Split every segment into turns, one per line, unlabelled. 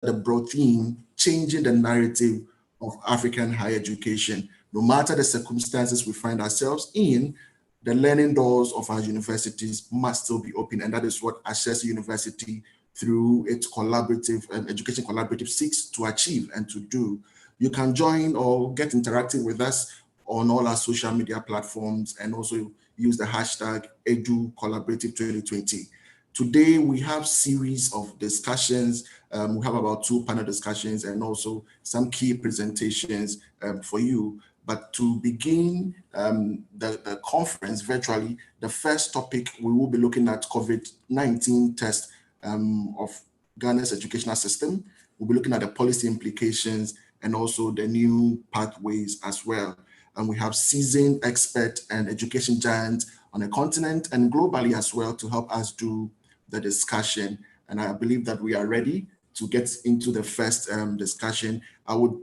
the broad theme, changing the narrative of African higher education. No matter the circumstances we find ourselves in, the learning doors of our universities must still be open. And that is what Ashesi University, through its collaborative education collaborative, seeks to achieve and to do. You can join or get interactive with us on all our social media platforms, and also use the hashtag EduCollaborative2020. Today, we have series of discussions. We have about 2 panel discussions and also some key presentations for you. But to begin the conference virtually, the first topic, we will be looking at COVID-19 test of Ghana's educational system. We'll be looking at the policy implications and also the new pathways as well. And we have seasoned expert and education giants on the continent and globally as well to help us do the discussion. And I believe that we are ready to get into the first discussion. I would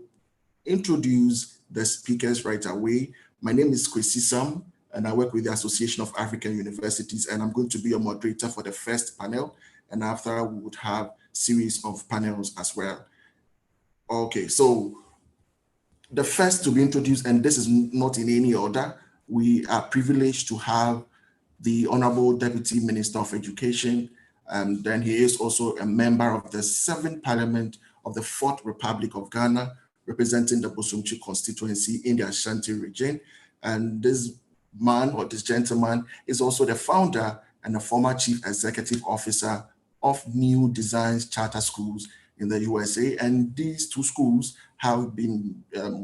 introduce the speakers right away. My name is Kwesi Sam, and I work with the Association of African Universities, and I'm going to be a moderator for the first panel. And after, we would have series of panels as well. Okay, so the first to be introduced, and this is not in any order, we are privileged to have the Honorable Deputy Minister of Education, and then he is also a member of the 7th Parliament of the 4th Republic of Ghana, representing the Bosumchi constituency in the Ashanti region. And this man, or this gentleman, is also the founder and the former Chief Executive Officer of New Designs Charter Schools in the USA. And these 2 schools have been,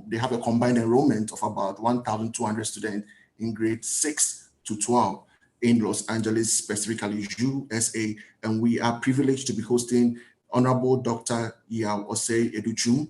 they have a combined enrollment of about 1,200 students in grades 6 to 12 in Los Angeles, specifically USA. And we are privileged to be hosting Honorable Dr. Yao Osei Educhum.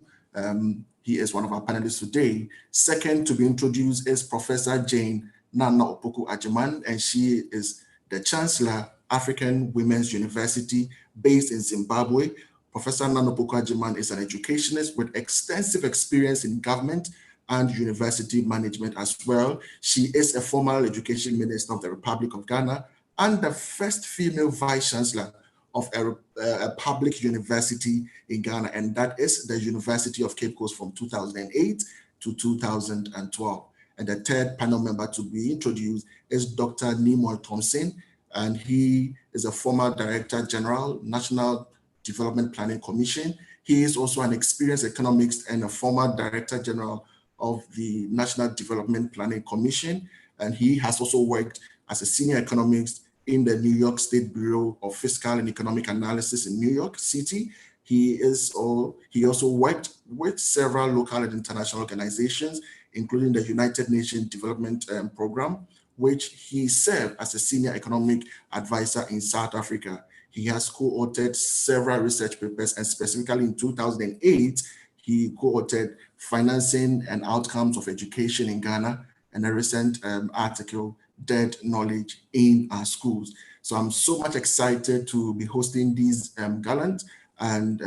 He is one of our panelists today. Second to be introduced is Professor Jane Nana Opoku Ajiman, and she is the Chancellor, African Women's University based in Zimbabwe. Professor Nana Opoku Ajiman is an educationist with extensive experience in government and university management as well. She is a former education minister of the Republic of Ghana and the first female vice chancellor of a public university in Ghana, and that is the University of Cape Coast from 2008 to 2012. And the third panel member to be introduced is Dr. Nimoy Thompson, and he is a former Director General, National Development Planning Commission. He is also an experienced economist and a former Director General of the National Development Planning Commission, and he has also worked as a senior economist in the New York State Bureau of Fiscal and Economic Analysis in New York City. He also worked with several local and international organizations, including the United Nations Development Program, which he served as a senior economic advisor in South Africa. He has co-authored several research papers, and specifically in 2008, he co-authored Financing and Outcomes of Education in Ghana, and a recent article, Dead Knowledge in Our Schools. So I'm so much excited to be hosting these gallant and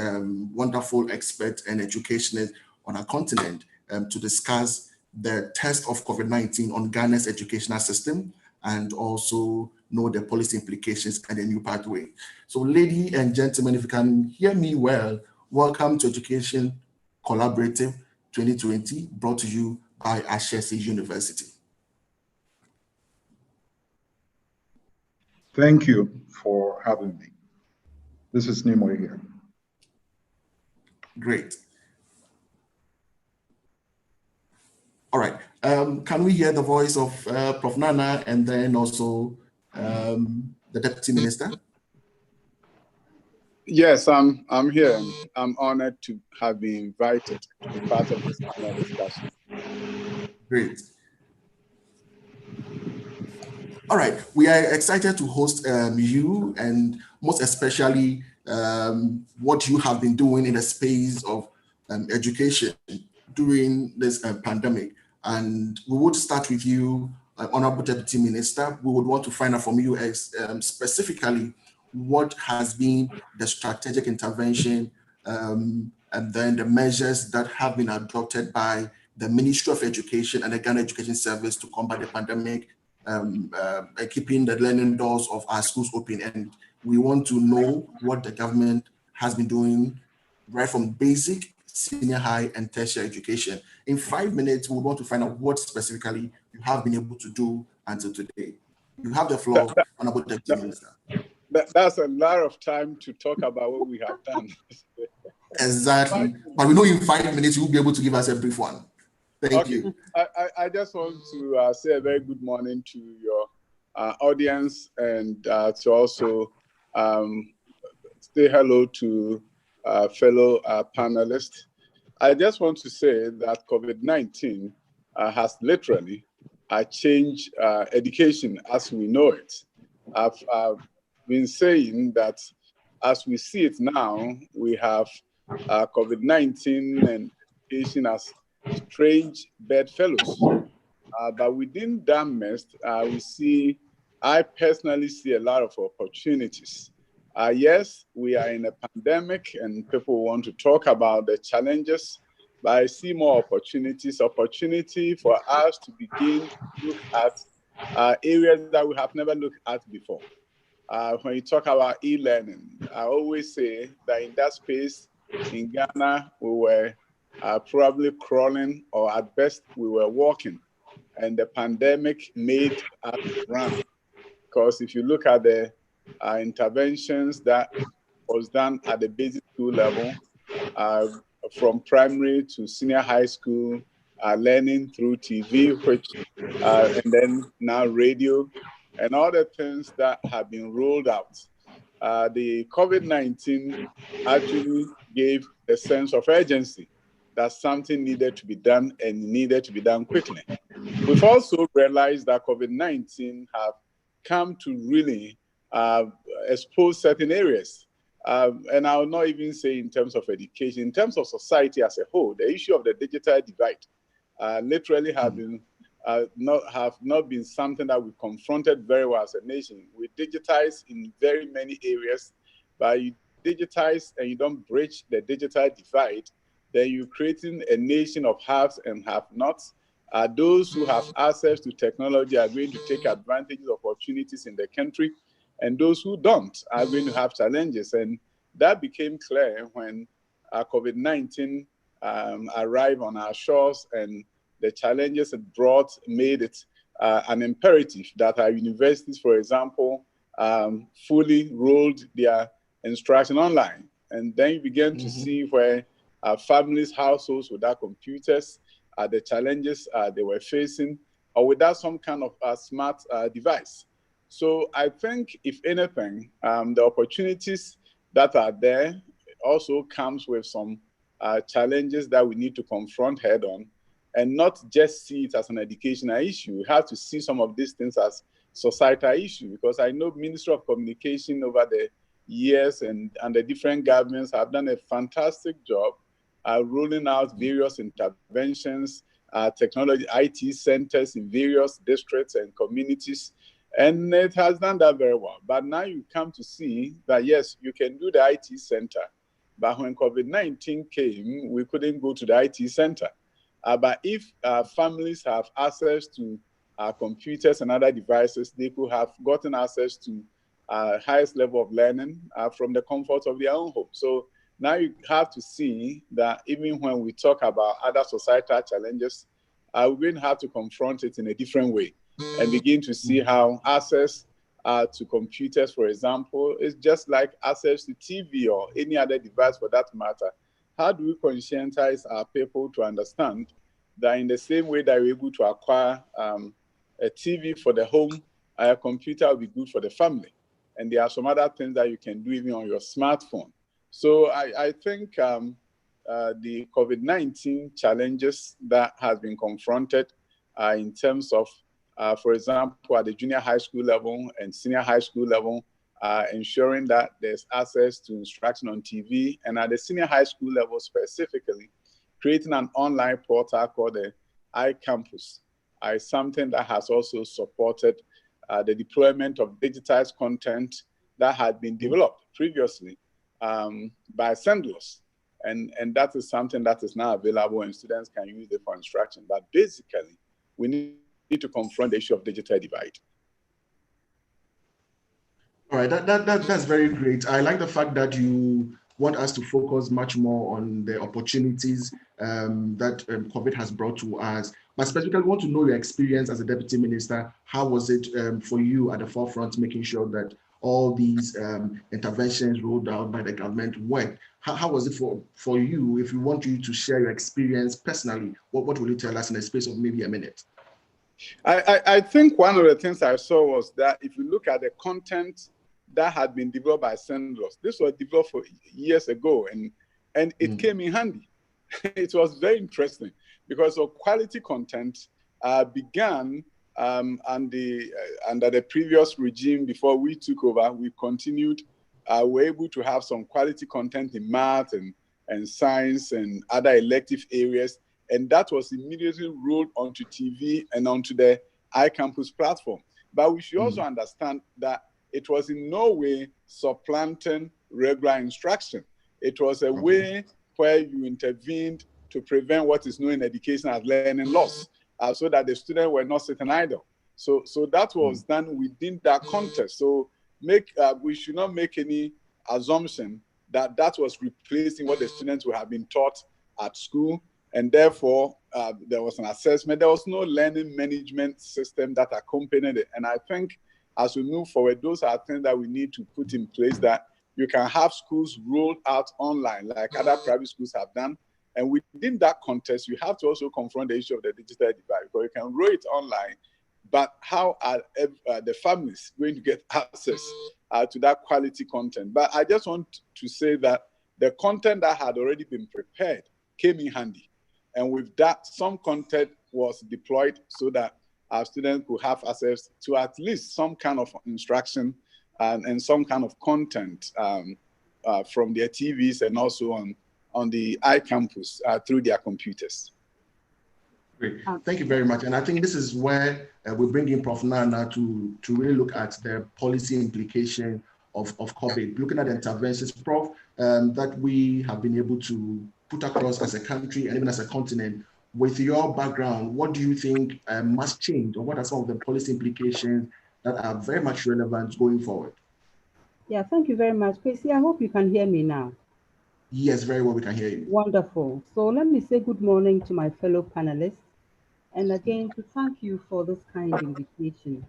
wonderful experts and educationists on our continent to discuss the test of COVID-19 on Ghana's educational system, and also know the policy implications and the new pathway. So ladies and gentlemen, if you can hear me well, welcome to Education Collaborative 2020, brought to you by Ashesi University.
Thank you for having me. This is Nimoy here.
Great. All right. Can we hear the voice of Prof. Nana and then also the Deputy Minister?
Yes, I'm here. I'm honored to have been invited to be part of this panel discussion.
Great. All right, we are excited to host you, and most especially what you have been doing in the space of education during this pandemic. And we would start with you, Honorable Deputy Minister. We would want to find out from you specifically what has been the strategic intervention and then the measures that have been adopted by the Ministry of Education and the Ghana Education Service to combat the pandemic, keeping the learning doors of our schools open. And we want to know what the government has been doing right from basic, senior high, and tertiary education. In 5 minutes, we want to find out what specifically you have been able to do until today. You have the floor, Honorable Deputy Minister.
That's a lot of time to talk about what we have done.
Exactly. But we know in 5 minutes, you'll be able to give us a brief one. Thank you.
I just want to say a very good morning to your audience and to also say hello to fellow panelists. I just want to say that COVID-19 has literally changed education as we know it. I've been saying that as we see it now, we have COVID-19 and education as strange bedfellows. But within that mess, I personally see a lot of opportunities. Yes, we are in a pandemic and people want to talk about the challenges, but I see more opportunities, opportunity for us to begin to look at areas that we have never looked at before. When you talk about e-learning, I always say that in that space in Ghana, we were probably crawling, or at best we were walking, and the pandemic made us run. Because if you look at the interventions that was done at the basic school level, from primary to senior high school, learning through TV, which and then now radio, and all the things that have been rolled out. The COVID-19 actually gave a sense of urgency that something needed to be done and needed to be done quickly. We've also realized that COVID-19 have come to really expose certain areas. And I will not even say in terms of education, in terms of society as a whole, the issue of the digital divide literally have not been something that we confronted very well as a nation. We digitize in very many areas, but you digitize and you don't bridge the digital divide, then you're creating a nation of haves and have-nots. Those who have access to technology are going to take advantage of opportunities in the country, and those who don't are going to have challenges. And that became clear when COVID-19 arrived on our shores, and the challenges it brought made it an imperative that our universities, for example, fully rolled their instruction online. And then you began to see where families, households without computers, the challenges they were facing, or without some kind of smart device. So I think, if anything, the opportunities that are there also comes with some challenges that we need to confront head on, and not just see it as an educational issue. We have to see some of these things as societal issue, because I know Ministry of Communication over the years and the different governments have done a fantastic job rolling out various interventions, technology, IT centers in various districts and communities, and it has done that very well. But now you come to see that, yes, you can do the IT center, but when COVID-19 came, we couldn't go to the IT center. But if families have access to computers and other devices, they could have gotten access to highest level of learning from the comfort of their own home. So now you have to see that even when we talk about other societal challenges, we're going to have to confront it in a different way and begin to see how access to computers, for example, is just like access to TV or any other device for that matter. How do we conscientize our people to understand that in the same way that we're able to acquire a TV for the home, a computer will be good for the family? And there are some other things that you can do even on your smartphone. So I think the COVID-19 challenges that has been confronted in terms of, for example, at the junior high school level and senior high school level, ensuring that there's access to instruction on TV, and at the senior high school level specifically, creating an online portal called the iCampus is something that has also supported the deployment of digitized content that had been developed previously by Sendlos. And that is something that is now available and students can use it for instruction. But basically, we need to confront the issue of digital divide.
All right, that's very great. I like the fact that you want us to focus much more on the opportunities that COVID has brought to us. But specifically, we want to know your experience as a deputy minister. How was it for you at the forefront, making sure that all these interventions rolled out by the government worked? How was it for you? If we want you to share your experience personally, what will you tell us in a space of maybe a minute?
I think one of the things I saw was that if you look at the content that had been developed by Sendlos, this was developed for years ago, and it came in handy. It was very interesting because of quality content began under the previous regime. Before we took over, we continued. We're able to have some quality content in math and science and other elective areas. And that was immediately rolled onto TV and onto the iCampus platform. But we should also understand that it was in no way supplanting regular instruction. It was a way where you intervened to prevent what is known in education as learning loss, so that the students were not sitting idle. So that was done within that context. So we should not make any assumption that that was replacing what the students would have been taught at school. And therefore, there was an assessment. There was no learning management system that accompanied it. And I think as we move forward, those are things that we need to put in place, that you can have schools rolled out online like other private schools have done. And within that context, you have to also confront the issue of the digital divide, because you can roll it online, but how are the families going to get access to that quality content? But I just want to say that the content that had already been prepared came in handy. And with that, some content was deployed so that our students could have access to at least some kind of instruction and some kind of content from their TVs and also on the iCampus through their computers.
Great. Thank you very much. And I think this is where we bring in Prof. Nana to really look at the policy implication of COVID, looking at the interventions, Prof, that we have been able to put across as a country and even as a continent. With your background, what do you think must change, or what are some of the policy implications that are very much relevant going forward?
Yeah, thank you very much, Kwesi. I hope you can hear me now.
Yes, very well, we can hear you.
Wonderful. So let me say good morning to my fellow panelists, and again to thank you for this kind invitation.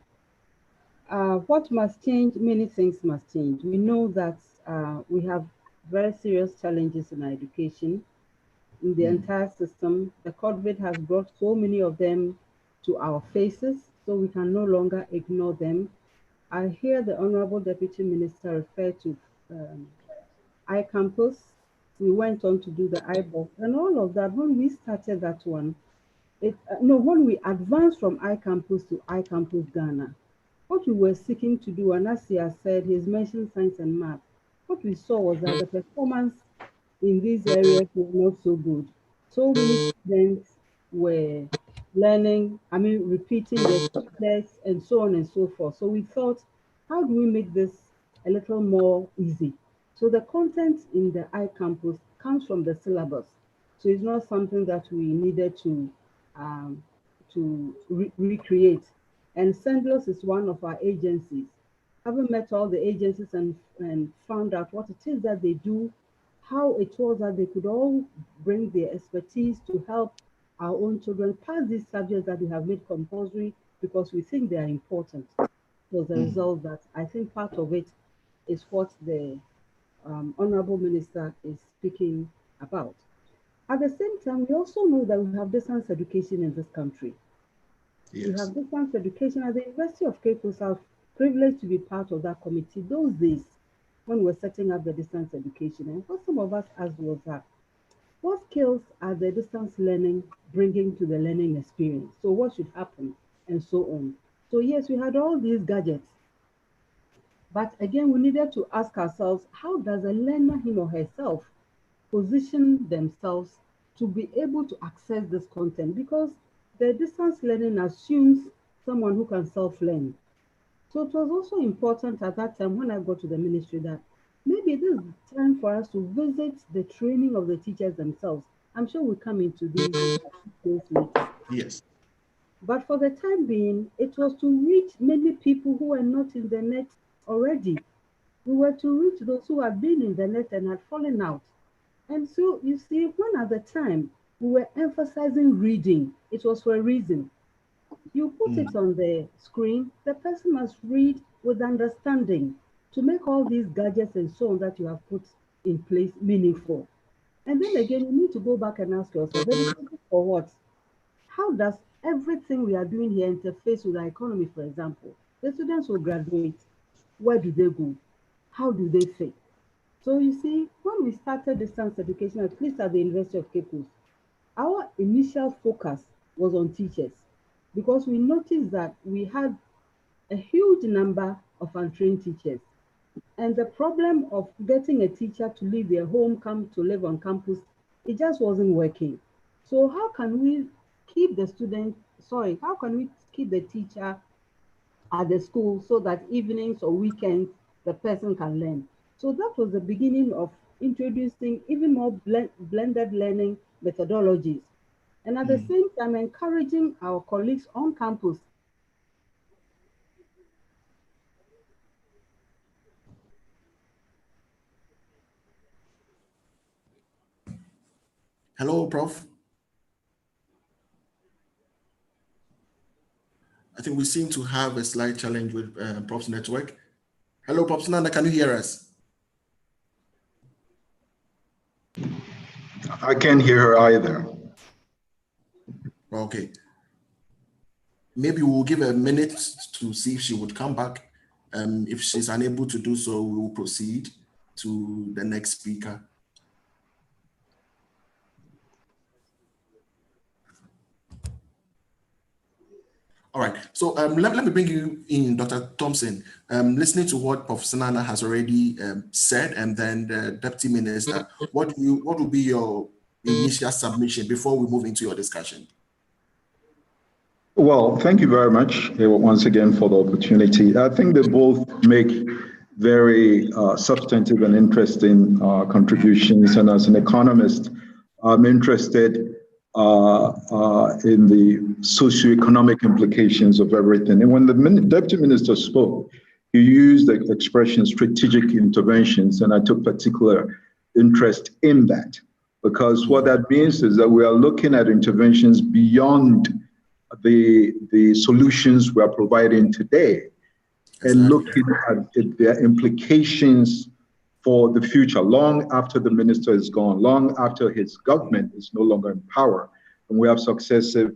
What must change? Many things must change. We know that we have very serious challenges in our education, in the entire system. The COVID has brought so many of them to our faces, so we can no longer ignore them. I hear the Honorable Deputy Minister refer to iCampus. We went on to do the iBox and all of that. When we started that one, when we advanced from iCampus to iCampus Ghana, what we were seeking to do, and as he has said, he's mentioned science and math, what we saw was that the performance in these areas was not so good. So many students were learning, repeating their tests and so on and so forth. So we thought, how do we make this a little more easy? So the content in the iCampus comes from the syllabus. So it's not something that we needed to recreate. And Sendlos is one of our agencies. Having met all the agencies and found out what it is that they do, how it was that they could all bring their expertise to help our own children pass these subjects that we have made compulsory because we think they are important. So as a result, that I think part of it is what the Honorable Minister is speaking about. At the same time, we also know that we have distance education in this country.
Yes.
We have distance education at the University of Cape Coast. I was privileged to be part of that committee those days when we're setting up the distance education. And what some of us asked was that, what skills are the distance learning bringing to the learning experience? So what should happen and so on. So yes, we had all these gadgets. But again, we needed to ask ourselves, how does a learner, him or herself, position themselves to be able to access this content? Because the distance learning assumes someone who can self-learn. So it was also important at that time when I got to the ministry that maybe this is time for us to visit the training of the teachers themselves. I'm sure we'll come into these things later.
Yes.
But for the time being, it was to reach many people who are not in the net already. We were to reach those who had been in the net and had fallen out. And so you see, when at the time we were emphasizing reading, it was for a reason. You put it on the screen, the person must read with understanding to make all these gadgets and so on that you have put in place meaningful. And then again, you need to go back and ask yourself, education for what? How does everything we are doing here interface with our economy, for example? The students will graduate. Where do they go? How do they fit? So you see, when we started distance education, at least at the University of Cape Coast, our initial focus was on teachers because we noticed that we had a huge number of untrained teachers. And the problem of getting a teacher to leave their home, come to live on campus, it just wasn't working. So how can we keep the student, how can we keep the teacher at the school so that evenings or weekends the person can learn? So that was the beginning of introducing even more blended learning methodologies. And at the same time, encouraging our colleagues on campus.
Hello, Prof. I think we seem to have a slight challenge with Prof's network. Hello, Prof. Nana, can you hear us?
I can't hear her either.
Okay. Maybe we'll give a minute to see if she would come back. If she's unable to do so, we will proceed to the next speaker. All right, so let me bring you in, Dr. Thompson. Listening to what Professor Nana has already said, and then the Deputy Minister, what will be your initial submission before we move into your discussion?
Well, thank you very much once again for the opportunity. I think they both make very substantive and interesting contributions. And as an economist, I'm interested in the socioeconomic implications of everything. And when the Deputy Minister spoke, he used the expression strategic interventions, and I took particular interest in that, because what that means is that we are looking at interventions beyond the solutions we are providing today, and looking at their implications for the future, long after the minister is gone, long after his government is no longer in power, and we have successive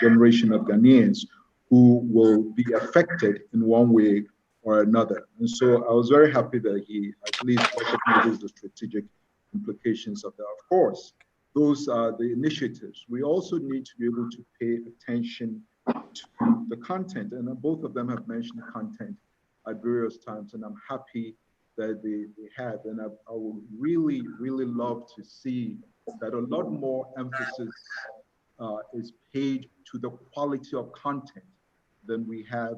generation of Ghanaians who will be affected in one way or another. And so I was very happy that he at least recognizes the strategic implications of that. Of course, those are the initiatives. We also need to be able to pay attention to the content, and both of them have mentioned content at various times, and I'm happy that they have. And I would really, really love to see that a lot more emphasis is paid to the quality of content than we have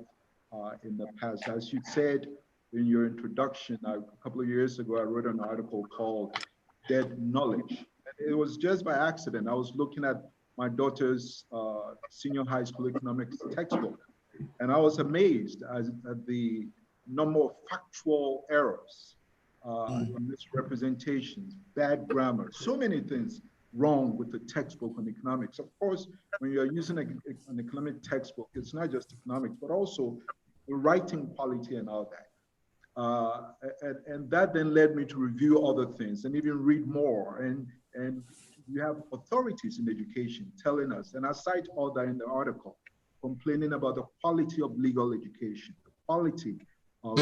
in the past. As you said in your introduction, a couple of years ago, I wrote an article called Dead Knowledge. It was just by accident. I was looking at my daughter's senior high school economics textbook, and I was amazed at the number of factual errors, misrepresentations, bad grammar, so many things wrong with the textbook on economics. Of course, when you're using an economic textbook, it's not just economics, but also the writing quality and all that. And that then led me to review other things and even read more. And you have authorities in education telling us, and I cite all that in the article, complaining about the quality of legal education, the quality of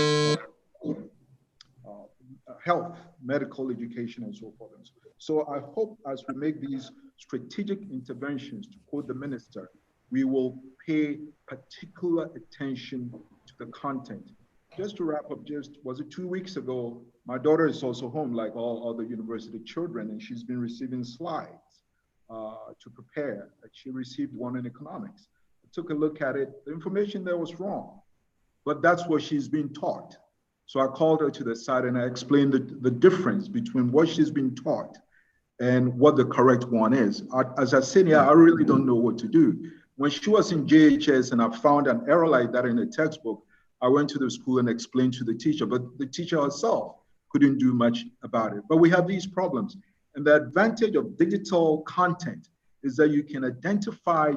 health, medical education, and so forth. So I hope as we make these strategic interventions, to quote the minister, we will pay particular attention to the content. Just to wrap up, was it 2 weeks ago, my daughter is also home like all other university children, and she's been receiving slides to prepare. She received one in economics. I took a look at it. The information there was wrong, but that's what she's been taught. So I called her to the side and I explained the difference between what she's been taught and what the correct one is. As a senior, I really don't know what to do. When she was in JHS and I found an error like that in the textbook, I went to the school and explained to the teacher, but the teacher herself couldn't do much about it. But we have these problems. And the advantage of digital content is that you can identify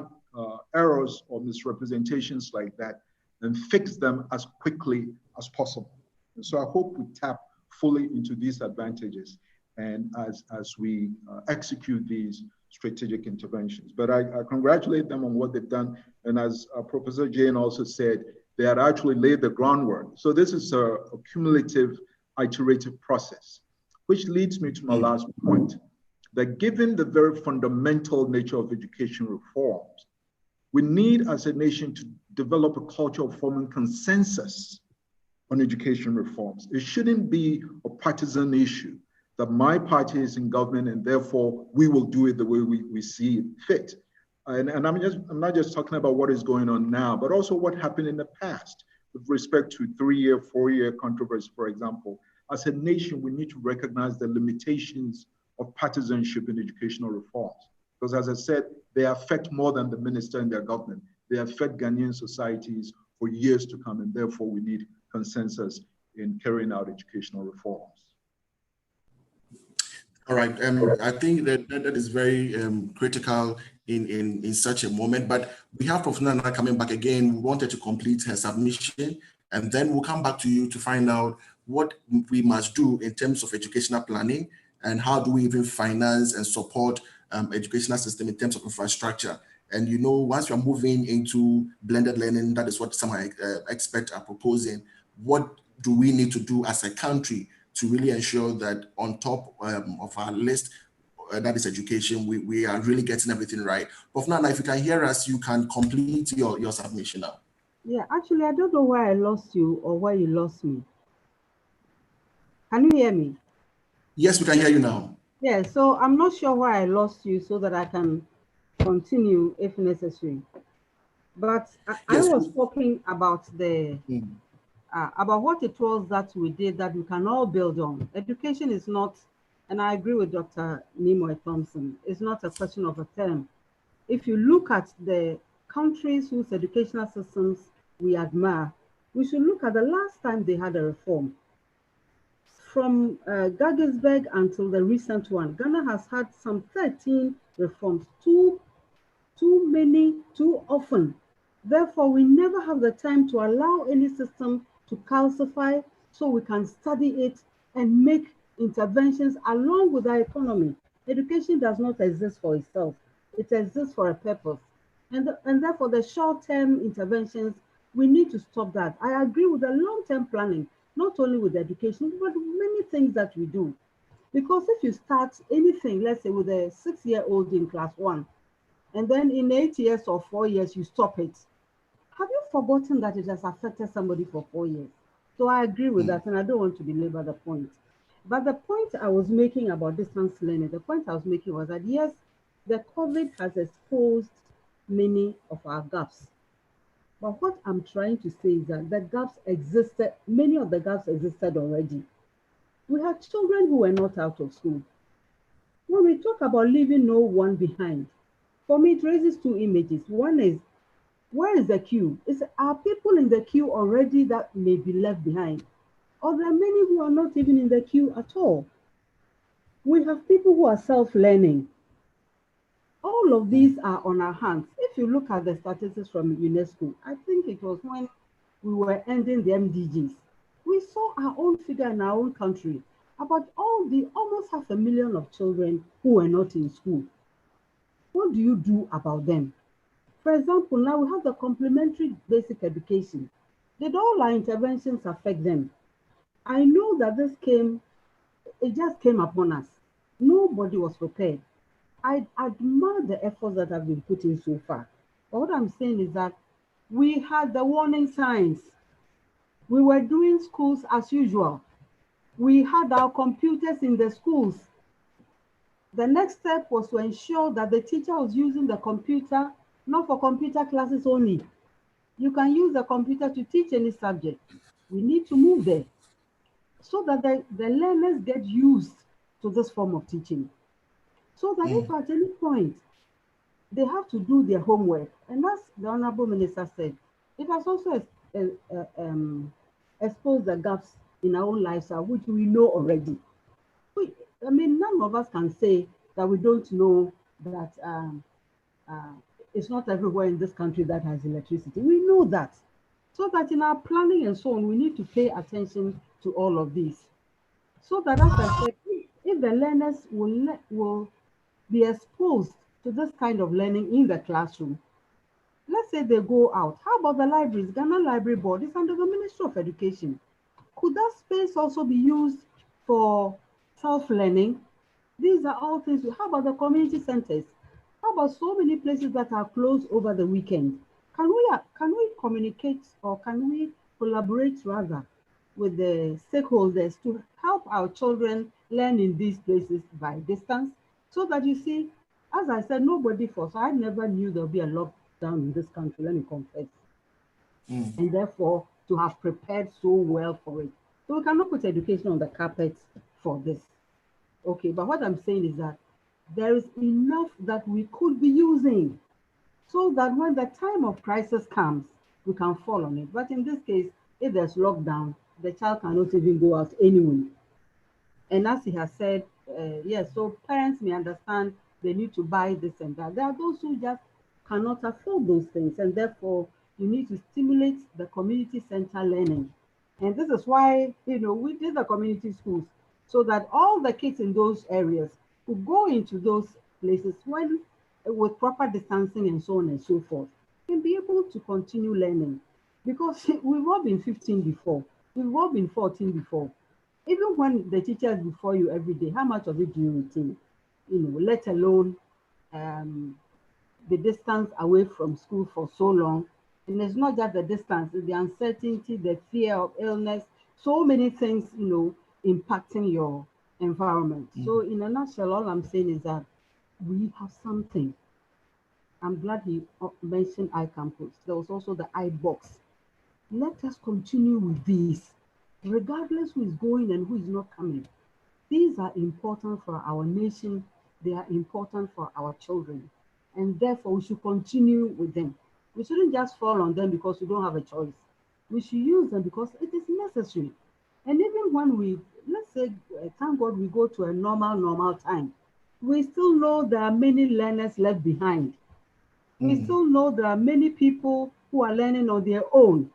errors or misrepresentations like that and fix them as quickly as possible. And so I hope we tap fully into these advantages and as we execute these strategic interventions. But I congratulate them on what they've done. And as Professor Jane also said, they had actually laid the groundwork. So this is a cumulative, iterative process, which leads me to my last point, that given the very fundamental nature of education reforms, we need as a nation to develop a culture of forming consensus on education reforms. It shouldn't be a partisan issue that my party is in government and therefore we will do it the way we see it fit. And I'm not just talking about what is going on now, but also what happened in the past with respect to 3-year, 4-year controversy, for example. As a nation, we need to recognize the limitations of partisanship in educational reforms. Because as I said, they affect more than the minister and their government. They affect Ghanaian societies for years to come, and therefore we need consensus in carrying out educational reforms.
All right, I think that is very critical in such a moment, but we have Prof. Nana coming back again. We wanted to complete her submission, and then we'll come back to you to find out what we must do in terms of educational planning and how do we even finance and support educational system in terms of infrastructure. And you know, once you're moving into blended learning, that is what some experts are proposing. What do we need to do as a country to really ensure that on top of our list, that is education, we are really getting everything right? Prof. Nana, if you can hear us, you can complete your submission now.
Yeah, actually, I don't know why I lost you or why you lost me. Can you hear me?
Yes, we can hear you now.
Yeah, so I'm not sure why I lost you so that I can continue if necessary. But I was talking about the about what it was that we did that we can all build on. Education is not, and I agree with Dr. Nimoy Thompson, it's not a question of a term. If you look at the countries whose educational systems we admire, we should look at the last time they had a reform. From Gaggisberg until the recent one, Ghana has had some 13 reforms, too many, too often. Therefore, we never have the time to allow any system to calcify so we can study it and make interventions along with our economy. Education does not exist for itself. It exists for a purpose. And therefore, the short-term interventions, we need to stop that. I agree with the long-term planning, not only with education, but many things that we do. Because if you start anything, let's say with a 6-year-old in class 1, and then in 8 years or 4 years, you stop it. Have you forgotten that it has affected somebody for 4 years? So I agree with that, and I don't want to belabor the point. But the point I was making about distance learning, the point I was making was that yes, the COVID has exposed many of our gaps. But what I'm trying to say is that the gaps existed, many of the gaps existed already. We had children who were not out of school. When we talk about leaving no one behind, for me, it raises two images. One is, where is the queue? Are people in the queue already that may be left behind? Or there are many who are not even in the queue at all. We have people who are self-learning. All of these are on our hands. If you look at the statistics from UNESCO, I think it was when we were ending the MDGs, we saw our own figure in our own country about almost 500,000 of children who were not in school. What do you do about them? For example, now we have the complementary basic education. Did all our interventions affect them? I know that it just came upon us. Nobody was prepared. I admire the efforts that have been put in so far. But what I'm saying is that we had the warning signs. We were doing schools as usual. We had our computers in the schools. The next step was to ensure that the teacher was using the computer, not for computer classes only. You can use the computer to teach any subject. We need to move there so that the learners get used to this form of teaching. So that if at any point they have to do their homework, and as the Honorable Minister said, it has also expose the gaps in our own lifestyle, which we know already. I mean, none of us can say that we don't know that uh, it's not everywhere in this country that has electricity. We know that. So that in our planning and so on, we need to pay attention to all of these. So that, as I said, if the learners will be exposed to this kind of learning in the classroom, let's say they go out. How about the libraries? Ghana Library Board is under the Ministry of Education. Could that space also be used for self-learning? These are all things. How about the community centers? How about so many places that are closed over the weekend? Can we communicate, or can we collaborate rather with the stakeholders to help our children learn in these places by distance? So that, you see, as I said, nobody forced. I never knew there'll be a lockdown in this country, let me confess. And therefore to have prepared so well for it. So we cannot put education on the carpet for this. Okay, but what I'm saying is that there is enough that we could be using so that when the time of crisis comes, we can fall on it. But in this case, if there's lockdown, the child cannot even go out anyway. And as he has said, yes, so parents may understand they need to buy this and that. There are those who just cannot afford those things, and therefore you need to stimulate the community center learning. And this is why, we did the community schools so that all the kids in those areas could go into those places when with proper distancing and so on and so forth, and be able to continue learning. Because we've all been 15 before, we've all been 14 before. Even when the teacher is before you every day, how much of it do you retain? Let alone the distance away from school for so long. And it's not just the distance, it's the uncertainty, the fear of illness, so many things, impacting your environment. So in a nutshell, all I'm saying is that we have something. I'm glad he mentioned iCampus. There was also the iBox. Let us continue with these, regardless who is going and who is not coming. These are important for our nation. They are important for our children. And therefore, we should continue with them. We shouldn't just fall on them because we don't have a choice. We should use them because it is necessary. And even when we, let's say, thank God we go to a normal time, we still know there are many learners left behind. We still know there are many people who are learning on their own.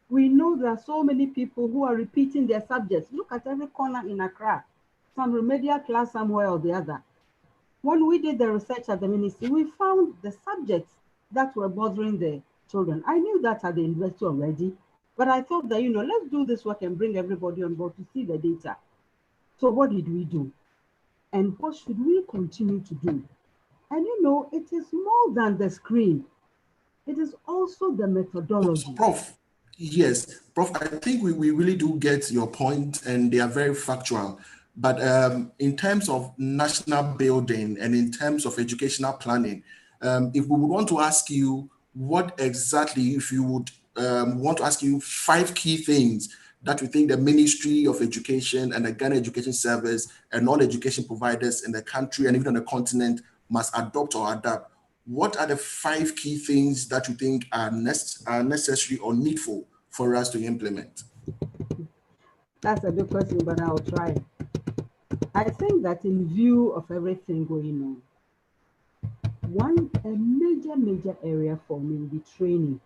We know there are so many people who are repeating their subjects. Look at every corner in Accra, some remedial class somewhere or the other. When we did the research at the ministry, we found the subjects that were bothering the children. I knew that at the university already, but I thought that, let's do this work and bring everybody on board to see the data. So what did we do? And what should we continue to do? And it is more than the screen. It is also the methodology.
So, Prof, yes, Prof, I think we really do get your point, and they are very factual. But in terms of national building and in terms of educational planning, if we would want to ask you what exactly, if you would want to ask you 5 key things that we think the Ministry of Education and the Ghana Education Service and all education providers in the country and even on the continent must adopt or adapt, what are the 5 key things that you think are necessary or needful for us to implement?
That's a big question, but I'll try. I think that in view of everything going on, a major area for me will be training.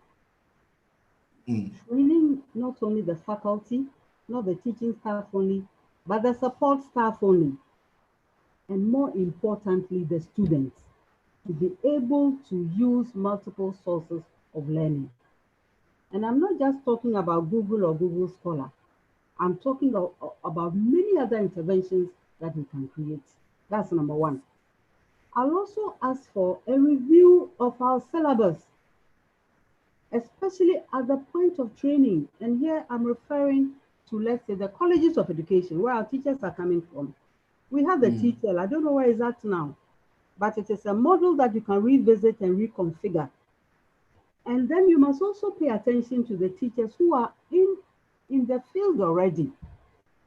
Training not only the faculty, not the teaching staff only, but the support staff only. And more importantly, the students, to be able to use multiple sources of learning. And I'm not just talking about Google or Google Scholar. I'm talking about many other interventions that we can create. That's number 1. I'll also ask for a review of our syllabus, especially at the point of training. And here I'm referring to, let's say, the colleges of education, where our teachers are coming from. We have the TTL, I don't know where it's at now, but it is a model that you can revisit and reconfigure. And then you must also pay attention to the teachers who are in the field already.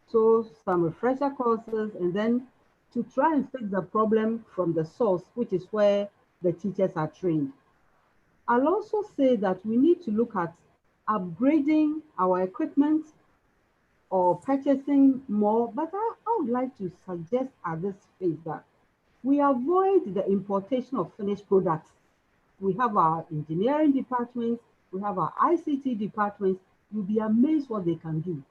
So some refresher courses, and then to try and fix the problem from the source, which is where the teachers are trained. I'll also say that we need to look at upgrading our equipment or purchasing more, but I would like to suggest at this phase that we avoid the importation of finished products. We have our engineering departments, we have our ICT departments. You'll be amazed what they can do.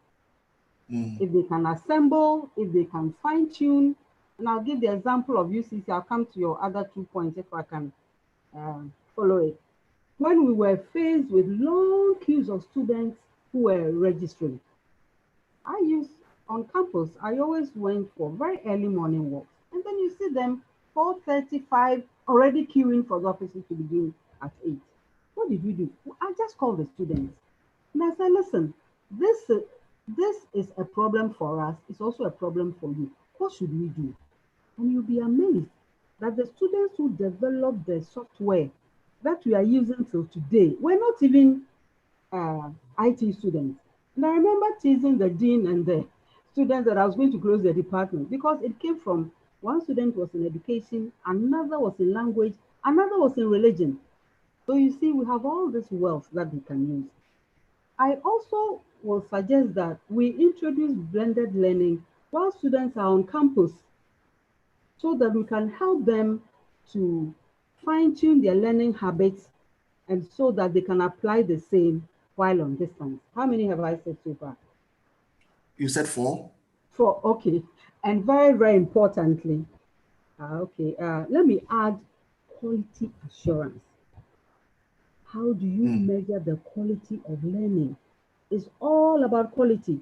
If they can assemble, if they can fine tune. And I'll give the example of UCC. I'll come to your other 2 points if I can follow it. When we were faced with long queues of students who were registering, on campus, I always went for very early morning walks. And then you see them 4:35 already queuing for the offices to begin at 8. What did we do? I just called the students. And I said, listen, this is a problem for us. It's also a problem for you. What should we do? And you'll be amazed that the students who developed the software that we are using till today were not even IT students. And I remember teasing the dean and the students that I was going to close the department because it came from one student was in education, another was in language, another was in religion. So you see, we have all this wealth that we can use. I also will suggest that we introduce blended learning while students are on campus so that we can help them to fine-tune their learning habits and so that they can apply the same while on distance. How many have I said so far?
You said 4?
4, okay. And very, very importantly, let me add quality assurance. How do you measure the quality of learning? It's all about quality.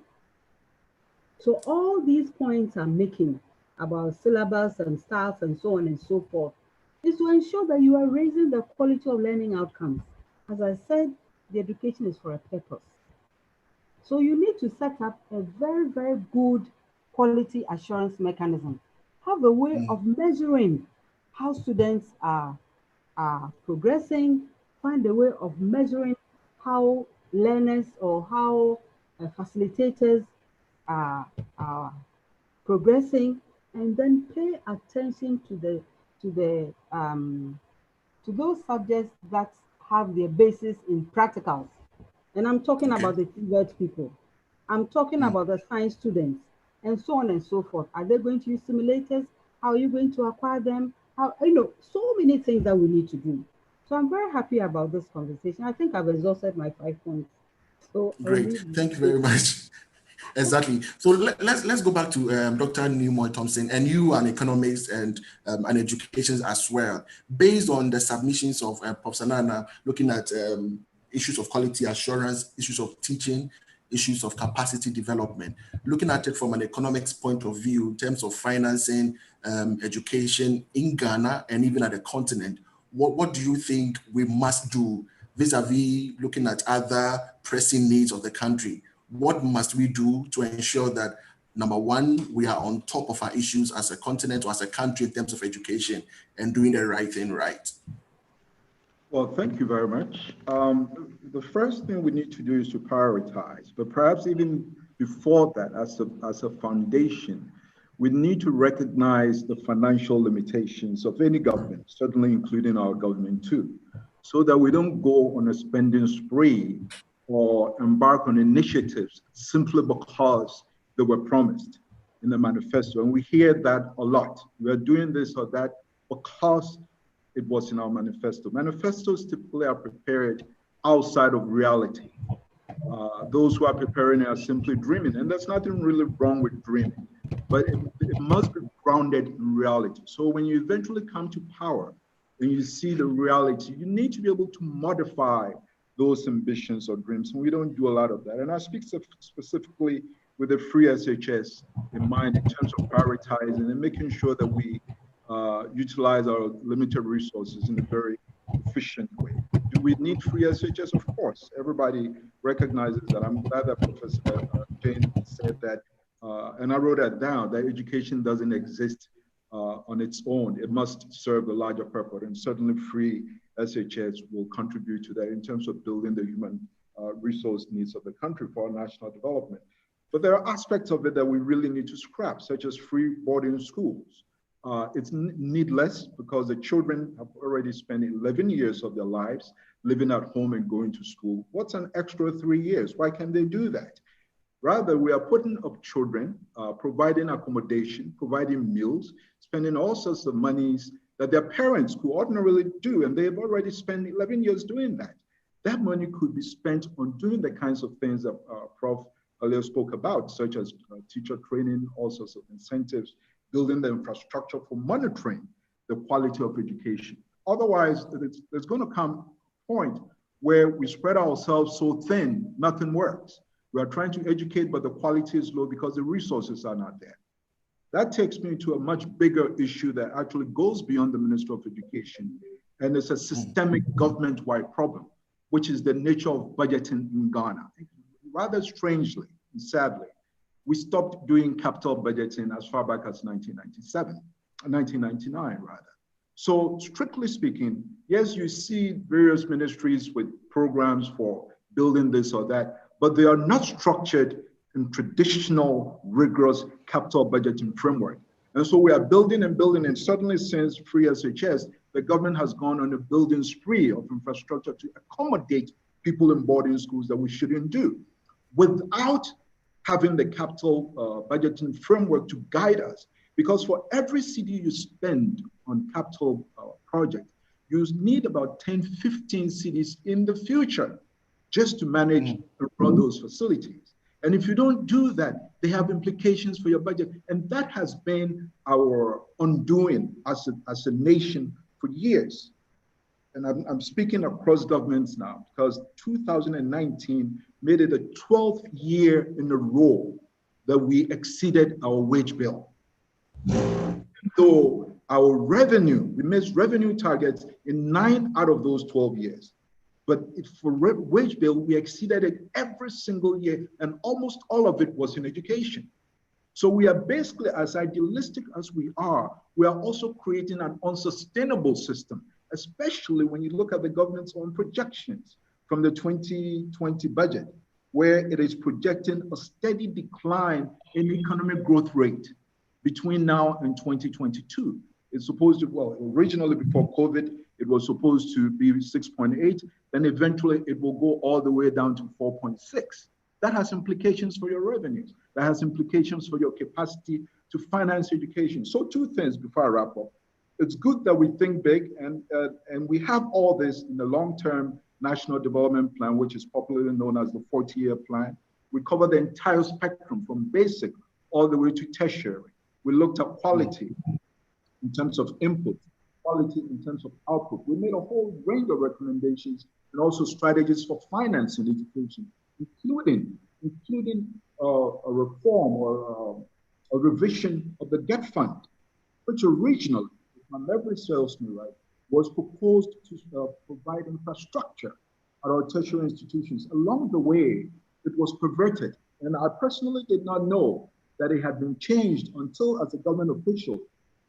So all these points I'm making about syllabus and staff and so on and so forth is to ensure that you are raising the quality of learning outcomes. As I said, the education is for a purpose. So you need to set up a very, very good quality assurance mechanism. Have a way of measuring how students are progressing, find a way of measuring how learners or how facilitators are progressing, and then pay attention to those subjects that have their basis in practicals. And I'm talking about the TVET people. I'm talking about the science students and so on and so forth. Are they going to use simulators? How are you going to acquire them? How, so many things that we need to do. So I'm very happy about this conversation. I think I've exhausted my 5 points. So
great. Thank you very much. Exactly. So let's go back to Dr. Newmoy Thompson, and you are an economist and an education as well. Based on the submissions of Prof. Sanana, looking at issues of quality assurance, issues of teaching, issues of capacity development, looking at it from an economics point of view in terms of financing education in Ghana and even at the continent, what do you think we must do vis-a-vis looking at other pressing needs of the country? What must we do to ensure that, number one, we are on top of our issues as a continent or as a country in terms of education and doing the right thing right?
Well, thank you very much. The first thing we need to do is to prioritize, but perhaps even before that, as a foundation, we need to recognize the financial limitations of any government, certainly including our government too, so that we don't go on a spending spree or embark on initiatives simply because they were promised in the manifesto. And we hear that a lot. We are doing this or that because it was in our manifesto. Manifestos typically are prepared outside of reality. Those who are preparing are simply dreaming, and there's nothing really wrong with dreaming, but it must be grounded in reality. So when you eventually come to power and you see the reality, you need to be able to modify those ambitions or dreams, and we don't do a lot of that. And I speak specifically with the free SHS in mind in terms of prioritizing and making sure that we utilize our limited resources in a very efficient way. Do we need free SHS? Of course, everybody recognizes that. I'm glad that Professor Jane said that, and I wrote that down, that education doesn't exist on its own. It must serve a larger purpose, and certainly free SHS will contribute to that in terms of building the human resource needs of the country for our national development. But there are aspects of it that we really need to scrap, such as free boarding schools. It's needless because the children have already spent 11 years of their lives living at home and going to school. What's an extra 3 years? Why can't they do that? Rather, we are putting up children, providing accommodation, providing meals, spending all sorts of monies that their parents could ordinarily do, and they've already spent 11 years doing that. That money could be spent on doing the kinds of things that Prof. earlier spoke about, such as teacher training, all sorts of incentives, building the infrastructure for monitoring the quality of education. Otherwise, there's going to come a point where we spread ourselves so thin, nothing works. We are trying to educate, but the quality is low because the resources are not there. That takes me to a much bigger issue that actually goes beyond the Ministry of Education, and it's a systemic government-wide problem, which is the nature of budgeting in Ghana. Rather strangely and sadly, we stopped doing capital budgeting as far back as 1999 rather. So strictly speaking, yes, you see various ministries with programs for building this or that, but they are not structured in traditional, rigorous capital budgeting framework. And so we are building and building, and certainly since pre-SHS, the government has gone on a building spree of infrastructure to accommodate people in boarding schools that we shouldn't do, without having the capital budgeting framework to guide us. Because for every cedi you spend on capital project, you need about 10, 15 cedis in the future just to manage and run those facilities. And if you don't do that, they have implications for your budget. And that has been our undoing as a nation for years. And I'm speaking across governments now, because 2019 made it the 12th year in a row that we exceeded our wage bill. Though our revenue, we missed revenue targets in 9 out of those 12 years. But for wage bill, we exceeded it every single year, and almost all of it was in education. So we are basically, as idealistic as we are also creating an unsustainable system, especially when you look at the government's own projections from the 2020 budget, where it is projecting a steady decline in economic growth rate between now and 2022. It's supposed to, well, originally before COVID, it was supposed to be 6.8, then eventually it will go all the way down to 4.6. That has implications for your revenues. That has implications for your capacity to finance education. So 2 things before I wrap up. It's good that we think big, and we have all this in the long-term National Development Plan, which is popularly known as the 40-year plan. We cover the entire spectrum from basic all the way to tertiary. We looked at quality in terms of input, quality in terms of output. We made a whole range of recommendations and also strategies for financing education, including a reform or a revision of the debt fund, which originally, if my memory serves me right, was proposed to provide infrastructure at our tertiary institutions. Along the way, it was perverted. And I personally did not know that it had been changed until, as a government official,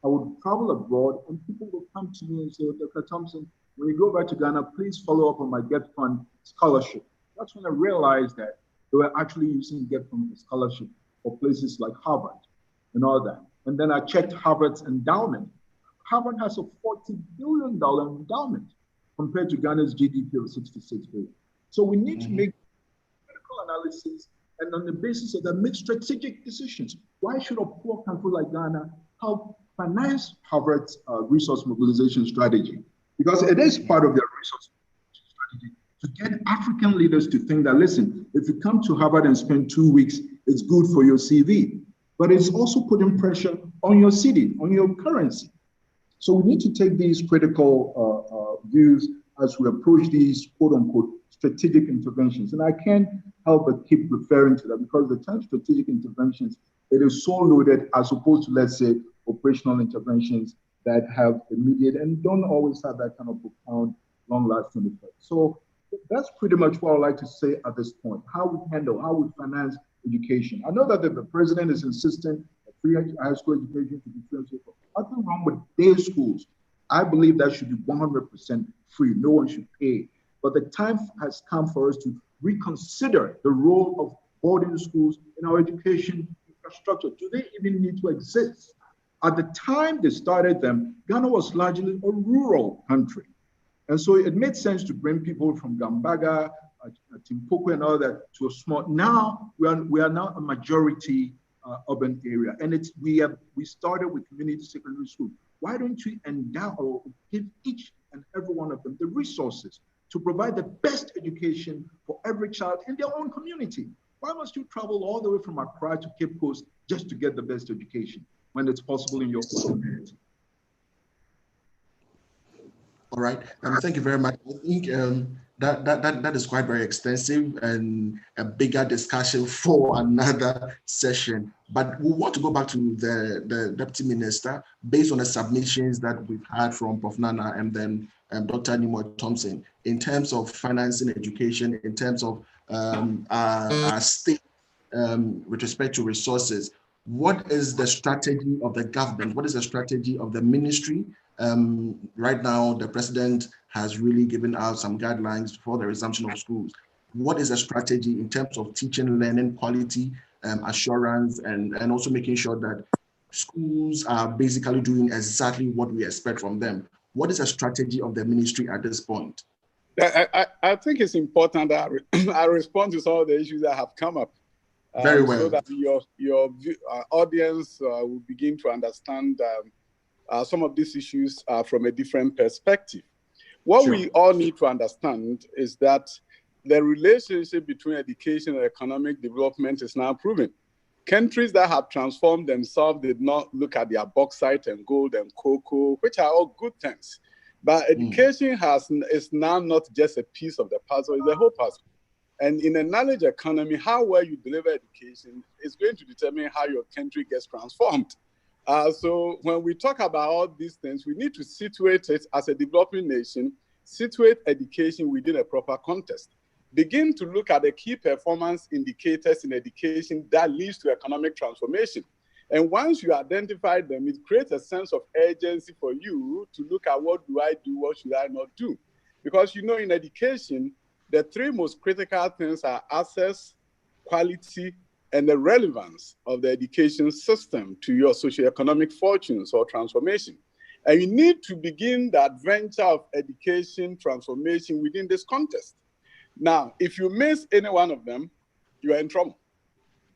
I would travel abroad and people would come to me and say, Dr. Thompson, when you go back to Ghana, please follow up on my debt fund scholarship. That's when I realized that they were actually using debt fund scholarship for places like Harvard and all that. And then I checked Harvard's endowment. Harvard has a $40 billion endowment compared to Ghana's GDP of $66 billion. So we need to make critical analysis, and on the basis of that, make strategic decisions. Why should a poor country like Ghana help finance Harvard's resource mobilization strategy? Because it is part of their resource mobilization strategy to get African leaders to think that, listen, if you come to Harvard and spend 2 weeks, it's good for your CV, but it's also putting pressure on your city, on your currency. So we need to take these critical views as we approach these quote unquote strategic interventions. And I can't help but keep referring to that, because the term strategic interventions, it is so loaded as opposed to, let's say, operational interventions that have immediate and don't always have that kind of profound, long-lasting effect. So that's pretty much what I'd like to say at this point, how we handle, how we finance education. I know that the president is insisting that free high school education should be free and so forth. Nothing wrong with day schools. I believe that should be 100% free. No one should pay. But the time has come for us to reconsider the role of boarding schools in our education infrastructure. Do they even need to exist? At the time they started them, Ghana was largely a rural country. And so it made sense to bring people from Gambaga, Timbuktu and all that to a small, now we are now a majority urban area. And we started with community secondary school. Why don't you endow or give each and every one of them the resources to provide the best education for every child in their own community? Why must you travel all the way from Accra to Cape Coast just to get the best education when it's possible in your own community?
All right, thank you very much. I think that is quite very extensive and a bigger discussion for another session. But we want to go back to the Deputy Minister based on the submissions that we've had from Prof. Nana and then Dr. Nimoy Thompson in terms of financing education, in terms of our state with respect to resources. What is the strategy of the government? What is the strategy of the ministry? Right now, the president has really given out some guidelines for the resumption of schools. What is the strategy in terms of teaching, learning, quality, assurance, and also making sure that schools are basically doing exactly what we expect from them? What is the strategy of the ministry at this point?
I think it's important that I respond to some of the issues that have come up.
Very well.
So that your audience will begin to understand some of these issues from a different perspective. What we all need to understand is that the relationship between education and economic development is now proven. Countries that have transformed themselves did not look at their bauxite and gold and cocoa, which are all good things. But education is now not just a piece of the puzzle, it's the whole puzzle. And in a knowledge economy, how well you deliver education is going to determine how your country gets transformed. So when we talk about all these things, we need to situate it as a developing nation, situate education within a proper context. Begin to look at the key performance indicators in education that leads to economic transformation. And once you identify them, it creates a sense of urgency for you to look at what do I do, what should I not do? Because you know, in education, the three most critical things are access, quality, and the relevance of the education system to your socioeconomic fortunes or transformation. And you need to begin the adventure of education transformation within this context. Now, if you miss any one of them, you are in trouble.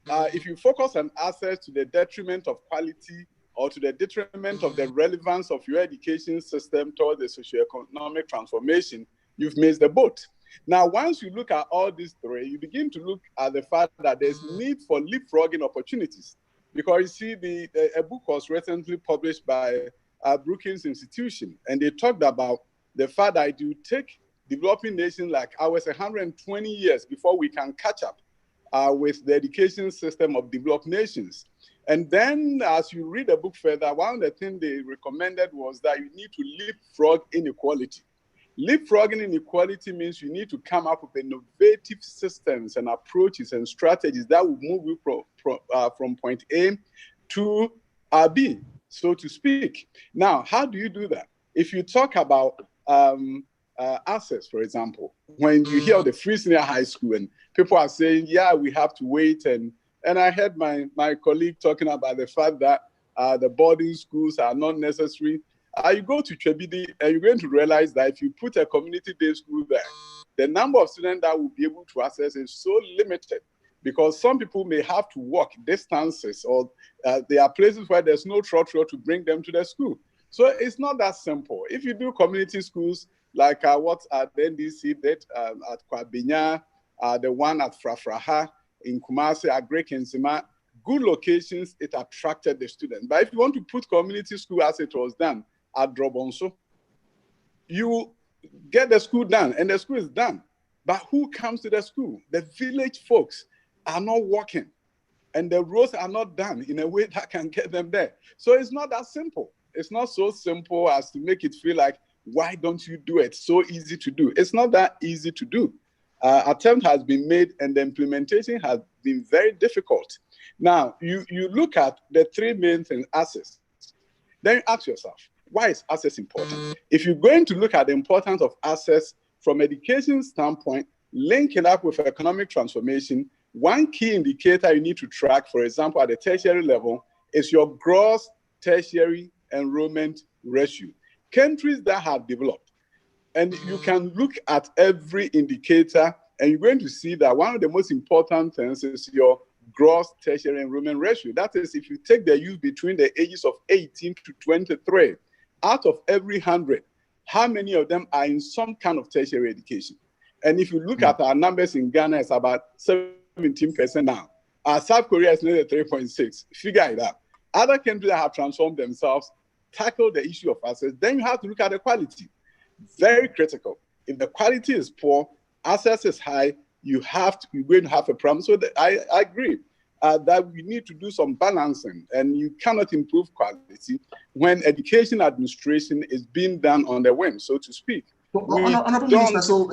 If you focus on access to the detriment of quality or to the detriment of the relevance of your education system towards the socioeconomic transformation, you've missed the boat. Now, once you look at all these three, you begin to look at the fact that there's need for leapfrogging opportunities. Because you see, a book was recently published by Brookings Institution, and they talked about the fact that you take developing nations like ours 120 years before we can catch up with the education system of developed nations. And then as you read the book further, one of the things they recommended was that you need to leapfrog inequality. Leapfrogging inequality means you need to come up with innovative systems and approaches and strategies that will move you from point A to B, so to speak. Now, how do you do that? If you talk about access, for example, when you hear the free senior high school and people are saying, yeah, we have to wait. And I heard my colleague talking about the fact that the boarding schools are not necessary. You go to Chebidi and you're going to realize that if you put a community day school there, the number of students that will be able to access is so limited because some people may have to walk distances or there are places where there's no trotro to bring them to the school. So it's not that simple. If you do community schools like what the NDC did at Kwabinya, the one at Frafraha, in Kumasi, Agrek and Sima, good locations, it attracted the students. But if you want to put community school as it was done at Drobonso, you get the school done and the school is done. But who comes to the school? The village folks are not walking and the roads are not done in a way that can get them there. So it's not that simple. It's not so simple as to make it feel like, why don't you do it? So easy to do. It's not that easy to do. Attempt has been made and the implementation has been very difficult. Now, you look at the three main things, access. Then you ask yourself, why is access important? If you're going to look at the importance of access from education standpoint, link it up with economic transformation, one key indicator you need to track, for example, at the tertiary level, is your gross tertiary enrollment ratio. Countries that have developed, And you can look at every indicator, and you're going to see that one of the most important things is your gross tertiary enrollment ratio. That is, if you take the youth between the ages of 18 to 23, out of every 100, how many of them are in some kind of tertiary education? And if you look at our numbers in Ghana, it's about 17% now. South Korea is nearly 3.6. Figure it out. Other countries that have transformed themselves tackle the issue of access. Then you have to look at the quality. Very critical. If the quality is poor, access is high, you're going to have a problem. So I agree that we need to do some balancing, and you cannot improve quality when education administration is being done on the whim, so to speak.
Honorable Minister, so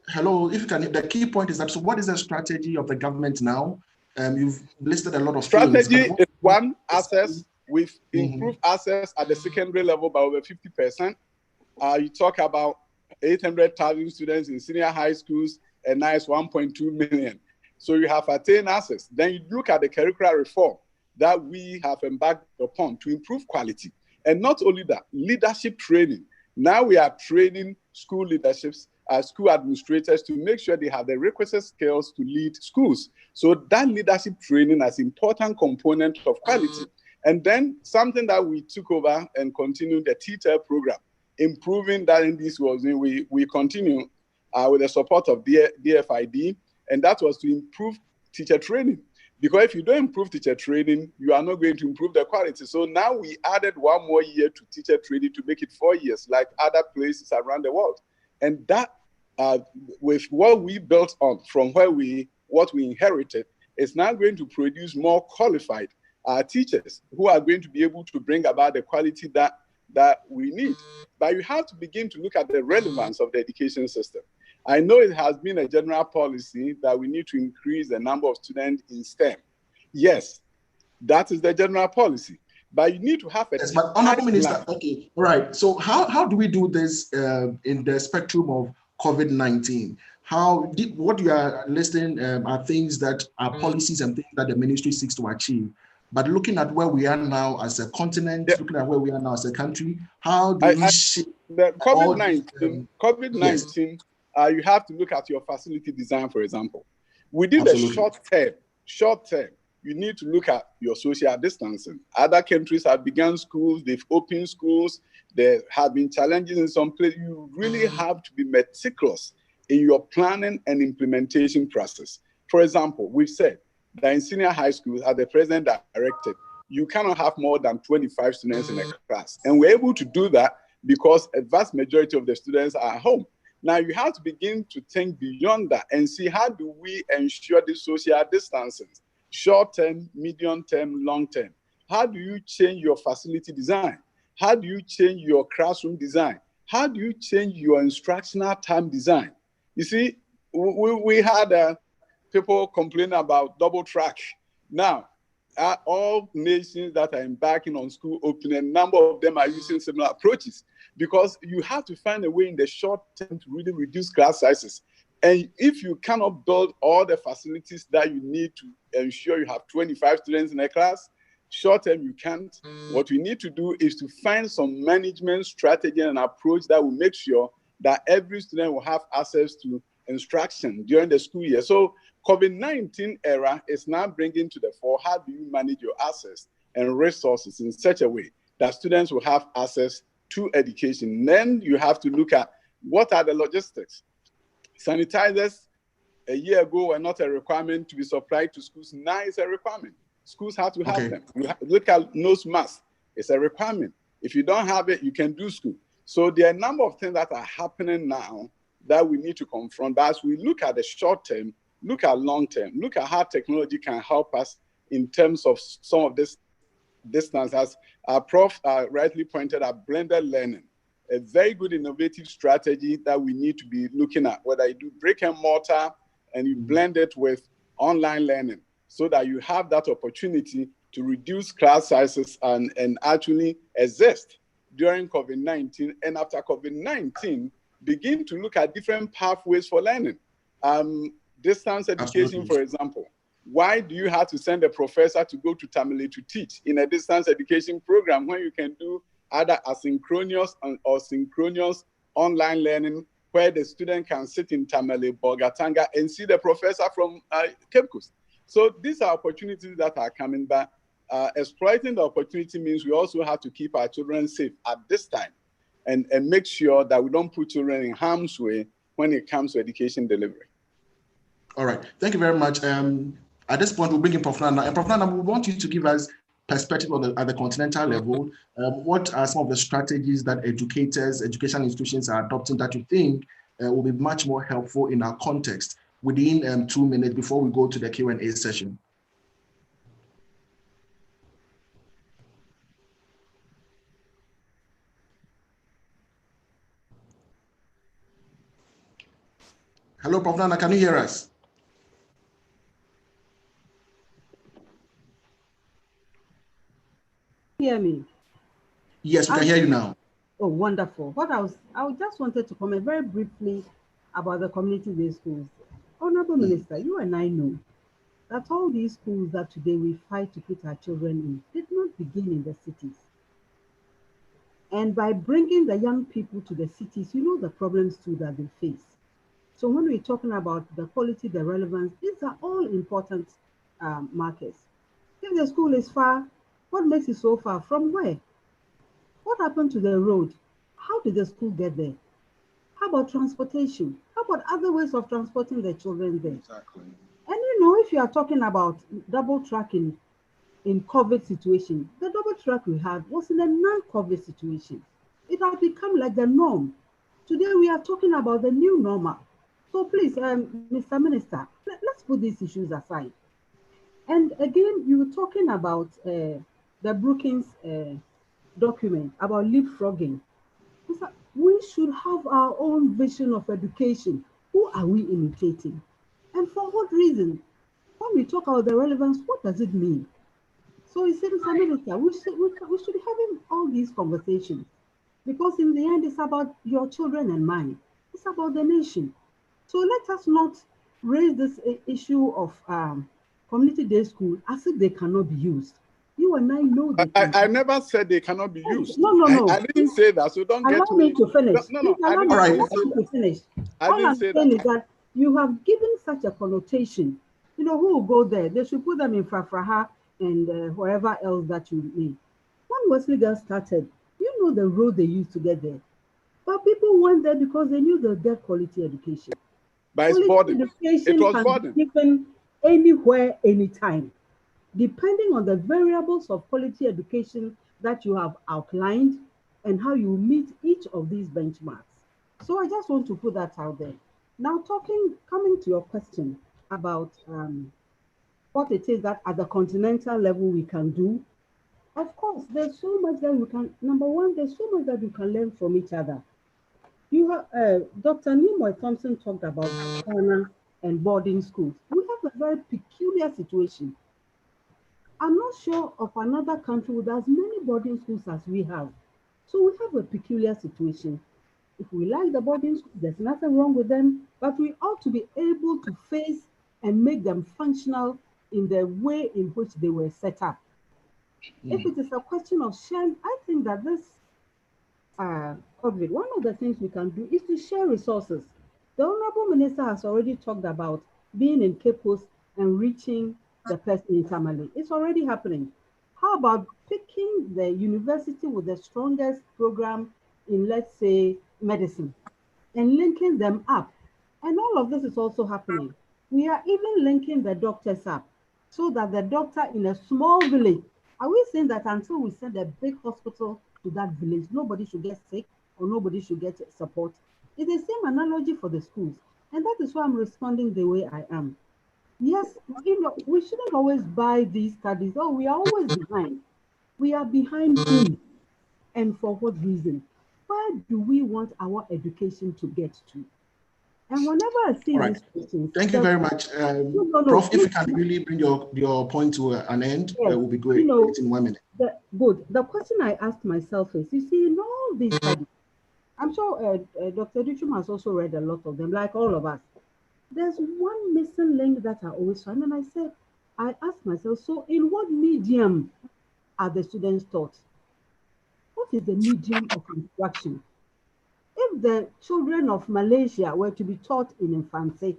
hello, if you can, the key point is that, so what is the strategy of the government now? You've listed a lot of
strategy things. Is one, access. We've improved access at the secondary level by over 50%. You talk about 800,000 students in senior high schools, and now it's 1.2 million. So you have attained access. Then you look at the curricular reform that we have embarked upon to improve quality. And not only that, leadership training. Now we are training school leaderships, school administrators to make sure they have the requisite skills to lead schools. So that leadership training is an important component of quality. And then something that we took over and continued, the teacher program, improving that in this was, we continue with the support of DFID, and that was to improve teacher training. Because if you don't improve teacher training, you are not going to improve the quality. So now we added one more year to teacher training to make it 4 years, like other places around the world. And that, with what we built on from what we inherited, is now going to produce more qualified teachers who are going to be able to bring about the quality that we need. But you have to begin to look at the relevance of the education system. I know it has been a general policy that we need to increase the number of students in STEM. Yes, that is the general policy. But you need to have a...
Yes, but Honorable Minister, okay, all right. So how do we do this in the spectrum of COVID-19? What you are listing are things that are policies and things that the ministry seeks to achieve. But looking at where we are now as a continent, looking at where we are now as a country, how do we shape
the COVID-19, you have to look at your facility design, for example. Within the short term, you need to look at your social distancing. Other countries have begun schools, they've opened schools, there have been challenges in some places. You really have to be meticulous in your planning and implementation process. For example, we've said that in senior high schools, as the president directed, you cannot have more than 25 students in a class. And we're able to do that because a vast majority of the students are at home. Now you have to begin to think beyond that and see, how do we ensure the social distancing? Short term, medium term, long term. How do you change your facility design? How do you change your classroom design? How do you change your instructional time design? You see, we had people complain about double track. Now, all nations that are embarking on school opening, a number of them are using similar approaches, because you have to find a way in the short term to really reduce class sizes. And if you cannot build all the facilities that you need to ensure you have 25 students in a class, short term you can't. What we need to do is to find some management strategy and approach that will make sure that every student will have access to instruction during the school year. So COVID-19 era is now bringing to the fore, how do you manage your access and resources in such a way that students will have access to education. Then you have to look at what are the logistics. Sanitizers a year ago were not a requirement to be supplied to schools. Now it's a requirement. Schools have to have them. You look at nose masks. It's a requirement. If you don't have it, you can do school. So there are a number of things that are happening now that we need to confront. But as we look at the short term, look at long term, look at how technology can help us in terms of some of this distance. As our Prof rightly pointed out, blended learning, a very good innovative strategy that we need to be looking at, whether you do brick and mortar and you blend it with online learning, so that you have that opportunity to reduce class sizes and actually exist during COVID-19. And after COVID-19, begin to look at different pathways for learning. Distance education, for example. Why do you have to send a professor to go to Tamale to teach in a distance education program when you can do either asynchronous or synchronous online learning where the student can sit in Tamale, Bolgatanga, and see the professor from Cape Coast. So these are opportunities that are coming back. Exploiting the opportunity means we also have to keep our children safe at this time and make sure that we don't put children in harm's way when it comes to education delivery.
All right, thank you very much. At this point, we'll bring in Prof. Nana. And Prof. Nana, we want you to give us perspective at the continental level. What are some of the strategies that education institutions are adopting that you think will be much more helpful in our context within 2 minutes before we go to the Q&A session? Hello, Prof. Nana, can you hear us?
Hear me?
Yes, we can hear you now.
Oh, wonderful. I just wanted to comment very briefly about the community-based schools. Honorable Minister, you and I know that all these schools that today we fight to put our children in did not begin in the cities. And by bringing the young people to the cities, you know the problems too that they face. So when we're talking about the quality, the relevance, these are all important markers. If the school is far, what makes it so far? From where? What happened to the road? How did the school get there? How about transportation? How about other ways of transporting the children there?
Exactly.
And you know, if you are talking about double tracking in COVID situation, the double track we had was in a non-COVID situation. It has become like the norm. Today we are talking about the new normal. So please, Mr. Minister, let's put these issues aside. And again, you were talking about the Brookings document about leapfrogging. We should have our own vision of education. Who are we imitating? And for what reason? When we talk about the relevance, what does it mean? So you said, Mr. Minister, we should be having all these conversations because in the end, it's about your children and mine. It's about the nation. So let us not raise this issue of community day school as if they cannot be used. You and I know that.
I never said they cannot be used.
No.
I didn't say that, so don't get
me to finish.
No,
I didn't say to finish. All I'm saying is that you have given such a connotation. You know, who will go there? They should put them in Frafraha and wherever else that you need. When Wesley Girls started, you know the road they used to get there. But people went there because they knew they'll get quality education.
But it's boarding. It was boarding.
Given anywhere, anytime, depending on the variables of quality education that you have outlined and how you meet each of these benchmarks. So I just want to put that out there. Now, coming to your question about what it is that at the continental level we can do. Of course, there's so much that we can, number one, there's so much that we can learn from each other. You have, Dr. Nimoy Thompson talked about corner and boarding schools. We have a very peculiar situation. I'm not sure of another country with as many boarding schools as we have. So we have a peculiar situation. If we like the boarding schools, there's nothing wrong with them, but we ought to be able to face and make them functional in the way in which they were set up. If it is a question of sharing, I think that this COVID, one of the things we can do is to share resources. The Honorable Minister has already talked about being in Cape Coast and reaching the person in Tamale. It's already happening. How about picking the university with the strongest program in, let's say, medicine and linking them up? And all of this is also happening. We are even linking the doctors up so that the doctor in a small village, are we saying that until we send a big hospital to that village, nobody should get sick or nobody should get support? It's the same analogy for the schools. And that is why I'm responding the way I am. Yes, you know, we shouldn't always buy these studies. Oh, we are always behind. We are behind whom? And for what reason? Where do we want our education to get to? And whenever I see these questions,
thank you very much, Prof. If you can really bring your point to an end,
yes,
it will be great.
You know,
in 1 minute.
Good. The question I asked myself is, you see, in all these studies, I'm sure Dr. Duchum has also read a lot of them, like all of us. There's one missing link that I always find, and I asked myself, so in what medium are the students taught? What is the medium of instruction? If if the children of Malaysia were to be taught in infancy,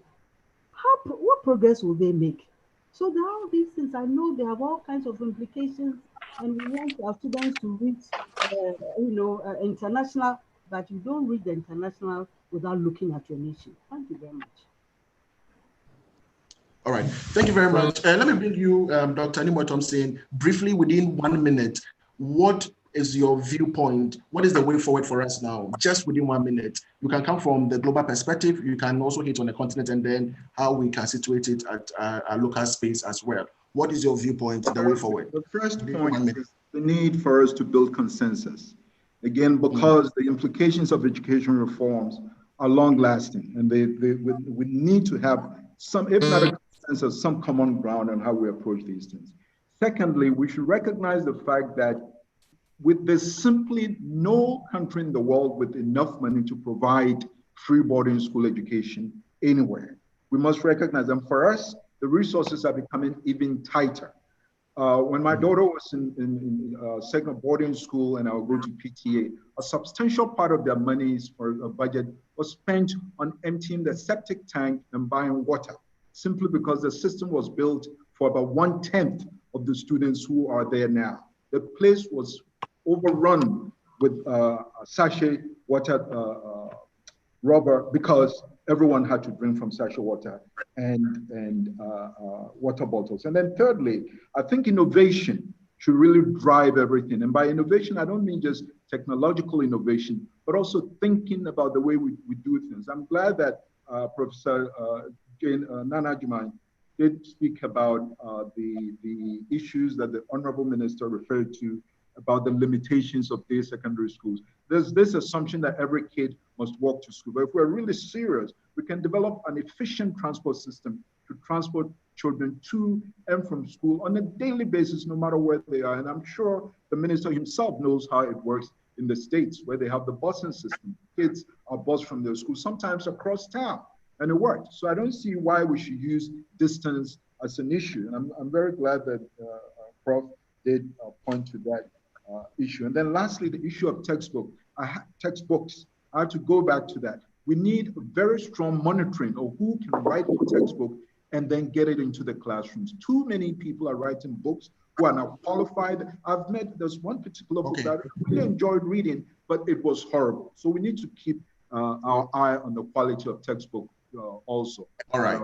what progress will they make? So there are all these things. I know they have all kinds of implications, and we want our students to reach, international, but you don't read the international without looking at your nation. Thank you very much.
All right, thank you very much. Let me bring you, Dr. Nimoy Thompson, briefly within 1 minute. What is your viewpoint? What is the way forward for us now? Just within 1 minute. You can come from the global perspective. You can also hit on the continent, and then how we can situate it at our local space as well. What is your viewpoint, the way forward?
The first point is the need for us to build consensus. Again, because the implications of education reforms are long lasting, and we need to have some, if not a consensus, some common ground on how we approach these things. Secondly, we should recognize the fact that there's simply no country in the world with enough money to provide free boarding school education anywhere. We must recognize them. For us, the resources are becoming even tighter. When my daughter was in second boarding school and I would go to PTA, a substantial part of their monies for a budget was spent on emptying the septic tank and buying water, simply because the system was built for about 1/10 of the students who are there now. The place was overrun with sachet water rubber because everyone had to drink from sachet water and water bottles. And then thirdly, I think innovation should really drive everything. And by innovation, I don't mean just technological innovation, but also thinking about the way we do things. I'm glad that Professor Nana Jumai did speak about the issues that the Honorable Minister referred to about the limitations of day secondary schools. There's this assumption that every kid must walk to school. But if we're really serious, we can develop an efficient transport system to transport children to and from school on a daily basis, no matter where they are. And I'm sure the minister himself knows how it works in the States, where they have the busing system. Kids are bused from their school, sometimes across town, and it worked. So I don't see why we should use distance as an issue. And I'm very glad that Prof did point to that issue. And then lastly, the issue of textbooks. I have to go back to that. We need a very strong monitoring of who can write a textbook and then get it into the classrooms. Too many people are writing books who are not qualified. There's one particular book that I really enjoyed reading, but it was horrible. So we need to keep our eye on the quality of textbook also.
All right.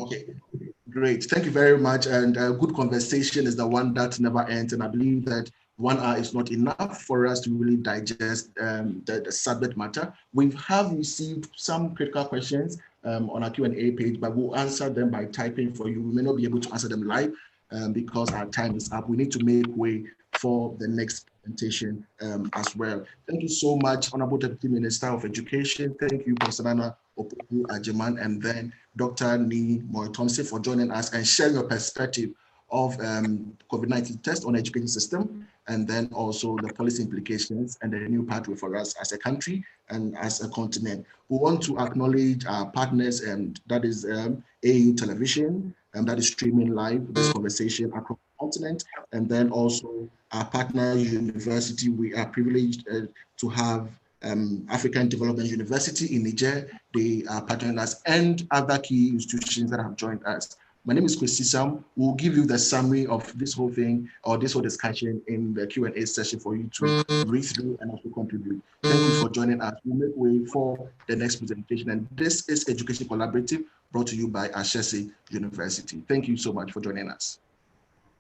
Okay. Great. Thank you very much. And a good conversation is the one that never ends. And I believe that 1 hour is not enough for us to really digest the subject matter. We have received some critical questions on our Q&A page, but we'll answer them by typing for you. We may not be able to answer them live because our time is up. We need to make way for the next presentation as well. Thank you so much, Honorable Deputy Minister of Education. Thank you, Professor Nana Agyemang, and then Dr. Nimoy Thompson for joining us and sharing your perspective of COVID-19 test on the education system, and then also the policy implications and the new pathway for us as a country and as a continent. We want to acknowledge our partners, and that is AU Television, and that is streaming live this conversation across the continent, and then also our partner university. We are privileged to have African Development University in Niger. They are partnering us, and other key institutions that have joined us. My name is Chris Sisam. We'll give you the summary of this whole thing or this whole discussion in the Q&A session for you to read through and also contribute. Thank you for joining us. We'll make way for the next presentation. And this is Education Collaborative, brought to you by Ashesi University. Thank you so much for joining us.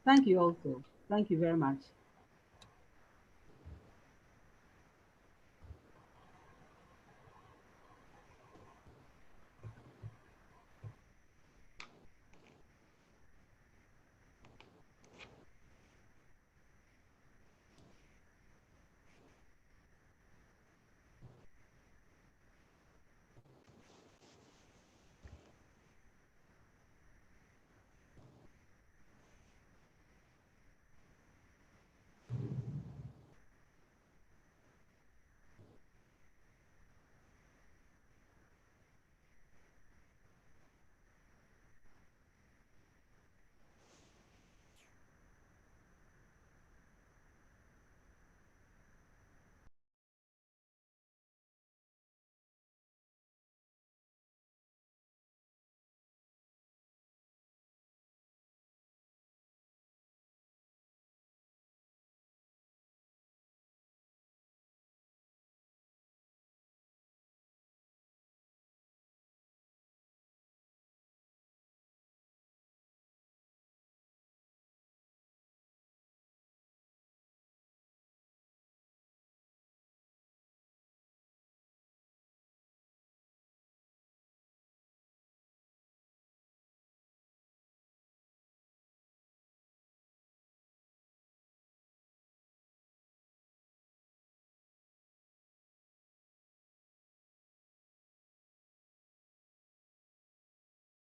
Thank you also. Thank you very much.